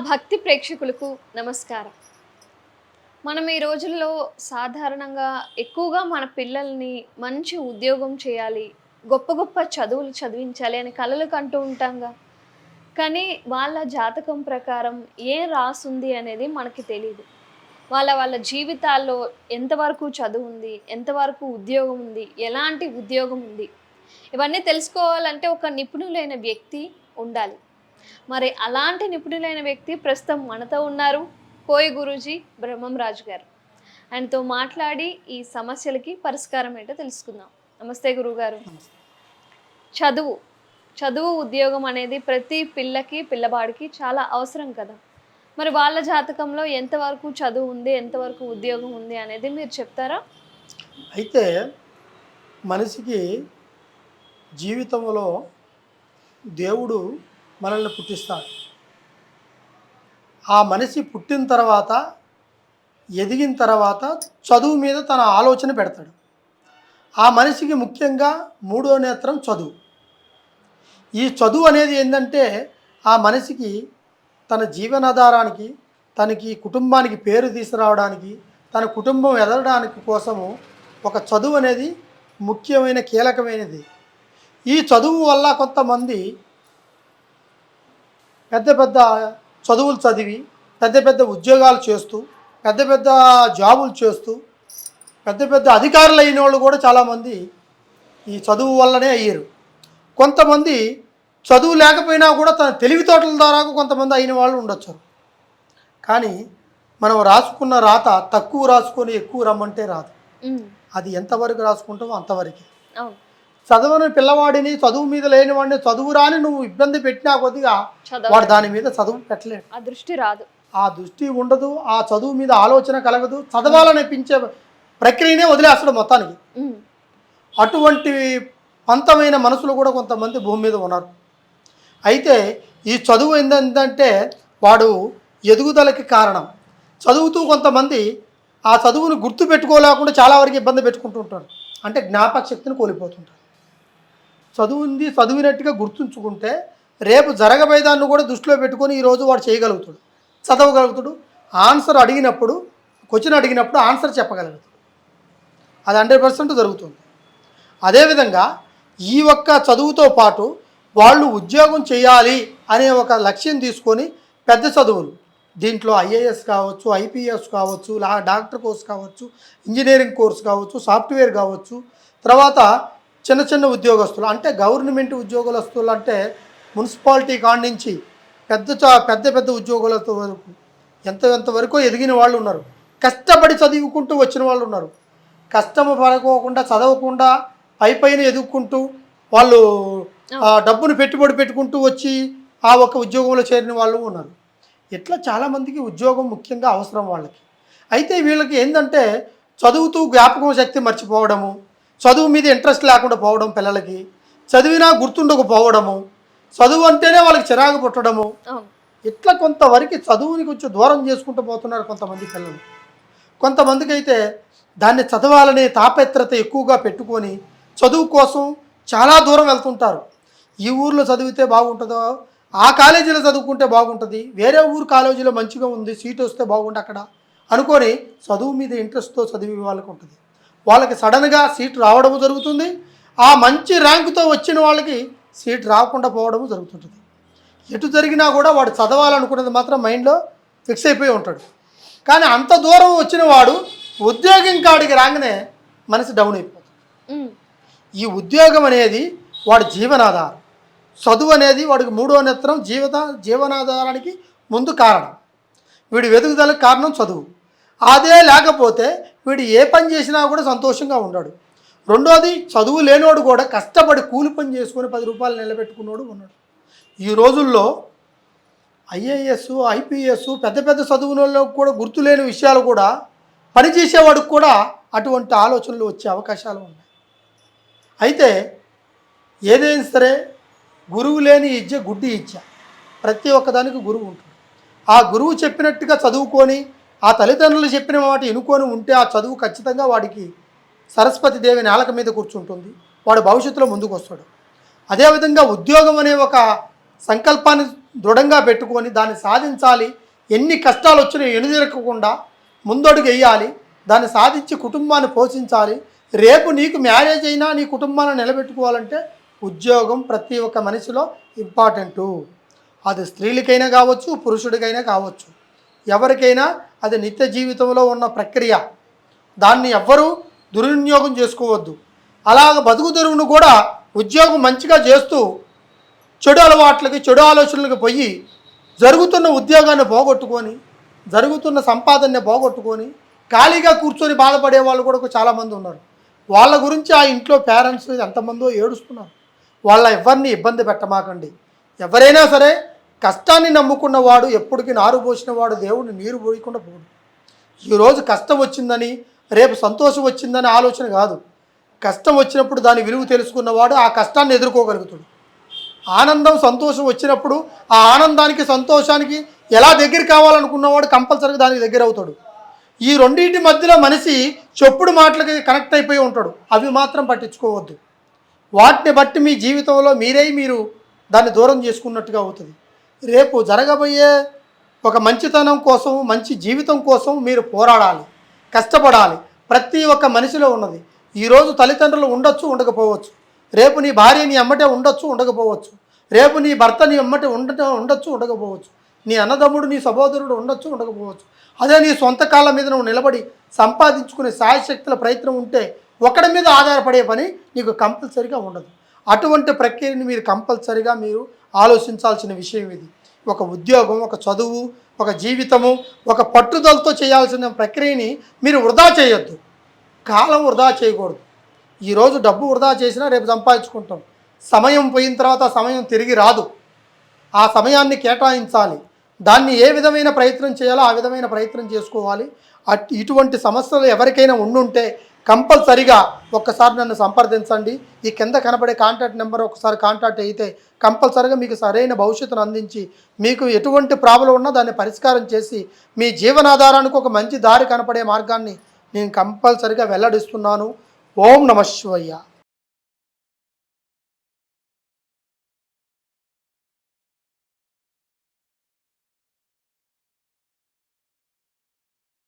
భక్తి ప్రేక్షకులకు నమస్కారం. మనం ఈ రోజుల్లో సాధారణంగా ఎక్కువగా మన పిల్లల్ని మంచి ఉద్యోగం చేయాలి, గొప్ప గొప్ప చదువులు చదివించాలి అని కలలు కంటూ ఉంటాంగా. కానీ వాళ్ళ జాతకం ప్రకారం ఏం రాసుంది అనేది మనకి తెలీదు. వాళ్ళ వాళ్ళ జీవితాల్లో ఎంతవరకు చదువు ఉంది, ఎంతవరకు ఉద్యోగం ఉంది, ఎలాంటి ఉద్యోగం ఉంది, ఇవన్నీ తెలుసుకోవాలంటే ఒక నిపుణులైన వ్యక్తి ఉండాలి. మరి అలాంటి నిపుణులైన వ్యక్తి ప్రస్తుతం మనతో ఉన్నారు. కోయి గురూజీ బ్రహ్మం రాజు గారు. ఆయనతో మాట్లాడి ఈ సమస్యలకి పరిష్కారం ఏంటో తెలుసుకుందాం. నమస్తే గురువుగారు. చదువు చదువు ఉద్యోగం అనేది ప్రతి పిల్లకి పిల్లవాడికి చాలా అవసరం కదా. మరి వాళ్ళ జాతకంలో ఎంతవరకు చదువు ఉంది, ఎంతవరకు ఉద్యోగం ఉంది అనేది మీరు చెప్తారా? అయితే మనిషికి జీవితంలో దేవుడు మనల్ని పుట్టిస్తాడు. ఆ మనిషి పుట్టిన తర్వాత ఎదిగిన తర్వాత చదువు మీద తన ఆలోచన పెడతాడు. ఆ మనిషికి ముఖ్యంగా మూడో నేత్రం చదువు. ఈ చదువు అనేది ఏంటంటే ఆ మనిషికి తన జీవనాధారానికి, తనకి కుటుంబానికి పేరు తీసుకురావడానికి, తన కుటుంబం ఎదగడానికి కోసము ఒక చదువు అనేది ముఖ్యమైన కీలకమైనది. ఈ చదువు వల్ల కొంతమంది పెద్ద పెద్ద చదువులు చదివి పెద్ద పెద్ద ఉద్యోగాలు చేస్తూ పెద్ద పెద్ద జాబులు చేస్తూ పెద్ద పెద్ద అధికారులు అయిన వాళ్ళు కూడా చాలామంది ఈ చదువు వల్లనే అయ్యారు. కొంతమంది చదువు లేకపోయినా కూడా తన తెలివితేటల ద్వారా కొంతమంది అయిన వాళ్ళు ఉండొచ్చు. కానీ మనం రాసుకున్న రాత తక్కువ రాసుకొని ఎక్కువ రమ్మంటే రాదు. అది ఎంతవరకు రాసుకుంటామో అంతవరకే. చదవని పిల్లవాడిని, చదువు మీద లేని వాడిని చదువు రాని నువ్వు ఇబ్బంది పెట్టినా కొద్దిగా వాడు దాని మీద చదువు పెట్టలేడు. ఆ దృష్టి రాదు, ఆ దృష్టి ఉండదు, ఆ చదువు మీద ఆలోచన కలగదు, చదవాలనిపించే ప్రక్రియనే వదిలేస్తాడు మొత్తానికి. అటువంటి పంతమైన మనసులు కూడా కొంతమంది భూమి మీద ఉన్నారు. అయితే ఈ చదువు ఏంటంటే వాడు ఎదుగుదలకి కారణం. చదువుతూ కొంతమంది ఆ చదువును గుర్తు పెట్టుకోలేకుండా చాలా వరకు ఇబ్బంది పెట్టుకుంటూ ఉంటారు. అంటే జ్ఞాపక శక్తిని కోల్పోతుంటారు. చదువుంది చదివినట్టుగా గుర్తుంచుకుంటే రేపు జరగబోయేదాన్ని కూడా దృష్టిలో పెట్టుకొని ఈరోజు వాడు చేయగలుగుతాడు, చదవగలుగుతాడు. ఆన్సర్ అడిగినప్పుడు, క్వశ్చన్ అడిగినప్పుడు ఆన్సర్ చెప్పగలుగుతాడు. అది 100% జరుగుతుంది. అదేవిధంగా ఈ ఒక్క చదువుతో పాటు వాళ్ళు ఉద్యోగం చేయాలి అనే ఒక లక్ష్యం తీసుకొని పెద్ద చదువులు, దీంట్లో ఐఏఎస్ కావచ్చు, ఐపీఎస్ కావచ్చు, డాక్టర్ కోర్స్ కావచ్చు, ఇంజనీరింగ్ కోర్స్ కావచ్చు, సాఫ్ట్వేర్ కావచ్చు, తర్వాత చిన్న చిన్న ఉద్యోగస్తులు అంటే గవర్నమెంట్ ఉద్యోగస్తులు అంటే మున్సిపాలిటీ కాడి నుంచి పెద్ద పెద్ద ఉద్యోగులతో వరకు ఎంతవరకు ఎదిగిన వాళ్ళు ఉన్నారు. కష్టపడి చదువుకుంటూ వచ్చిన వాళ్ళు ఉన్నారు. కష్టము పడుకోకుండా చదవకుండా పైన ఎదుగుకుంటూ వాళ్ళు డబ్బును పెట్టుబడి పెట్టుకుంటూ వచ్చి ఆ ఒక ఉద్యోగంలో చేరిన వాళ్ళు ఉన్నారు. ఇట్లా చాలామందికి ఉద్యోగం ముఖ్యంగా అవసరం వాళ్ళకి. అయితే వీళ్ళకి ఏంటంటే చదువుతూ జ్ఞాపకం శక్తి మర్చిపోవడము, చదువు మీద ఇంట్రెస్ట్ లేకుండా పోవడం, పిల్లలకి చదివినా గుర్తుండకపోవడము, చదువు అంటేనే వాళ్ళకి చిరాకు పుట్టడము, ఇట్లా కొంతవరకు చదువుని కొంచెం దూరం చేసుకుంటూ పోతున్నారు కొంతమంది పిల్లలు. కొంతమందికి అయితే దాన్ని చదవాలనే తాపత్రత ఎక్కువగా పెట్టుకొని చదువు కోసం చాలా దూరం వెళ్తుంటారు. ఈ ఊర్లో చదివితే బాగుంటుందో, ఆ కాలేజీలో చదువుకుంటే బాగుంటుంది, వేరే ఊరు కాలేజీలో మంచిగా ఉంది, సీట్ వస్తే బాగుంటుంది అక్కడ అనుకొని చదువు మీద ఇంట్రెస్ట్తో చదివే వాళ్ళకి ఉంటుంది. వాళ్ళకి సడన్గా సీట్ రావడము జరుగుతుంది. ఆ మంచి ర్యాంకుతో వచ్చిన వాళ్ళకి సీట్ రాకుండా పోవడము జరుగుతుంటుంది. ఎటు జరిగినా కూడా వాడు చదవాలనుకున్నది మాత్రం మైండ్లో ఫిక్స్ అయిపోయి ఉంటాడు. కానీ అంత దూరం వచ్చిన వాడు ఉద్యోగం కాడికి రాగానే మనసు డౌన్ అయిపోతుంది. ఈ ఉద్యోగం అనేది వాడి జీవనాధారం. చదువు అనేది వాడికి మూడో నేత్రం, జీవనాధారానికి ముందు కారణం. వీడి వెతుకుదలకు కారణం చదువు. అదే లేకపోతే వీడు ఏ పని చేసినా కూడా సంతోషంగా ఉన్నాడు. రెండోది, చదువు లేనోడు కూడా కష్టపడి కూలి పని చేసుకొని 10 రూపాయలు నిలబెట్టుకున్నాడు ఉన్నాడు. ఈ రోజుల్లో ఐఏఎస్, ఐపీఎస్ పెద్ద పెద్ద చదువులలో కూడా గుర్తులేని విషయాలు కూడా పనిచేసేవాడికి కూడా అటువంటి ఆలోచనలు వచ్చే అవకాశాలు ఉన్నాయి. అయితే ఏదైనా సరే గురువు లేని ఇచ్చే గుడ్డి ఇచ్చా. ప్రతి ఒక్కదానికి గురువు ఉంటాడు. ఆ గురువు చెప్పినట్టుగా చదువుకొని ఆ తల్లిదండ్రులు చెప్పిన మాట ఎన్నుకొని ఉంటే ఆ చదువు ఖచ్చితంగా వాడికి సరస్వతి దేవి నేలక మీద కూర్చుంటుంది. వాడు భవిష్యత్తులో ముందుకు వస్తాడు. అదేవిధంగా ఉద్యోగం అనే ఒక సంకల్పాన్ని దృఢంగా పెట్టుకొని దాన్ని సాధించాలి. ఎన్ని కష్టాలు వచ్చినా ఎనుదిరగకుండా ముందడుగు వేయాలి. దాన్ని సాధించి కుటుంబాన్ని పోషించాలి. రేపు నీకు మ్యారేజ్ అయినా నీ కుటుంబాన్ని నిలబెట్టుకోవాలంటే ఉద్యోగం ప్రతి ఒక్క మనిషిలో ఇంపార్టెంటు. అది స్త్రీలకైనా కావచ్చు, పురుషుడికైనా కావచ్చు, ఎవరికైనా అది నిత్య జీవితంలో ఉన్న ప్రక్రియ. దాన్ని ఎవ్వరూ దుర్వినియోగం చేసుకోవద్దు. అలాగ బతుకు తెరువును కూడా ఉద్యోగం మంచిగా చేస్తూ చెడు అలవాట్లకి, చెడు ఆలోచనలకు పోయి జరుగుతున్న ఉద్యోగాన్ని పోగొట్టుకొని, జరుగుతున్న సంపాదనని పోగొట్టుకొని ఖాళీగా కూర్చొని బాధపడే వాళ్ళు కూడా చాలామంది ఉన్నారు. వాళ్ళ గురించి ఆ ఇంట్లో పేరెంట్స్ ఎంతమందో ఏడుస్తున్నారు. వాళ్ళ ఎవరిని ఇబ్బంది పెట్టమాకండి. ఎవరైనా సరే కష్టాన్ని నమ్ముకున్నవాడు, ఎప్పటికీ నారు పోసిన వాడు దేవుడిని నీరు పోయకుండా పోడు. ఈరోజు కష్టం వచ్చిందని రేపు సంతోషం వచ్చిందని ఆలోచన కాదు. కష్టం వచ్చినప్పుడు దాని విలువ తెలుసుకున్నవాడు ఆ కష్టాన్ని ఎదుర్కోగలుగుతాడు. ఆనందం, సంతోషం వచ్చినప్పుడు ఆ ఆనందానికి, సంతోషానికి ఎలా దగ్గర కావాలనుకున్నవాడు కంపల్సరీగా దానికి దగ్గర అవుతాడు. ఈ రెండింటి మధ్యలో మనిషి చెప్పుడు మాటలకి కనెక్ట్ అయిపోయి ఉంటాడు. అవి మాత్రం పట్టించుకోవద్దు. వాటిని బట్టి మీ జీవితంలో మీరు దాన్ని దూరం చేసుకున్నట్టుగా అవుతుంది. రేపు జరగబోయే ఒక మంచితనం కోసం, మంచి జీవితం కోసం మీరు పోరాడాలి, కష్టపడాలి. ప్రతి ఒక్క మనిషిలో ఉన్నది. ఈరోజు తల్లిదండ్రులు ఉండొచ్చు, ఉండకపోవచ్చు. రేపు నీ భార్య నీ అమ్మటే ఉండొచ్చు, ఉండకపోవచ్చు. రేపు నీ భర్త నీ అమ్మటే ఉండొచ్చు, ఉండకపోవచ్చు. నీ అన్నదమ్ముడు, నీ సహోదరుడు ఉండొచ్చు, ఉండకపోవచ్చు. అదే నీ సొంత కాళ్ళ మీద నువ్వు నిలబడి సంపాదించుకునే శాయశక్తుల ప్రయత్నం ఉంటే ఒకడి మీద ఆధారపడే పని నీకు కంపల్సరీగా ఉండదు. అటువంటి ప్రక్రియని మీరు కంపల్సరీగా ఆలోచించాల్సిన విషయం ఇది. ఒక ఉద్యోగం, ఒక చదువు, ఒక జీవితము, ఒక పట్టుదలతో చేయాల్సిన ప్రక్రియని మీరు వృధా చేయొద్దు. కాలం వృధా చేయకూడదు. ఈరోజు డబ్బు వృధా చేసినా రేపు సంపాదించుకుంటాం. సమయం పోయిన తర్వాత ఆ సమయం తిరిగి రాదు. ఆ సమయాన్ని కేటాయించాలి. దాన్ని ఏ విధమైన ప్రయత్నం చేయాలో ఆ విధమైన ప్రయత్నం చేసుకోవాలి. ఇటువంటి సమస్యలు ఎవరికైనా ఉండుంటే కంపల్సరిగా ఒక్కసారి నన్ను సంప్రదించండి. ఈ కింద కనబడే కాంటాక్ట్ నెంబర్ ఒకసారి కాంటాక్ట్ అయితే కంపల్సరిగా మీకు సరైన భవిష్యత్తును అందించి మీకు ఎటువంటి ప్రాబ్లం ఉన్నా దాన్ని పరిష్కారం చేసి మీ జీవనాధారానికి ఒక మంచి దారి కనపడే మార్గాన్ని నేను కంపల్సరిగా వెల్లడిస్తున్నాను. ఓం నమః శివాయ.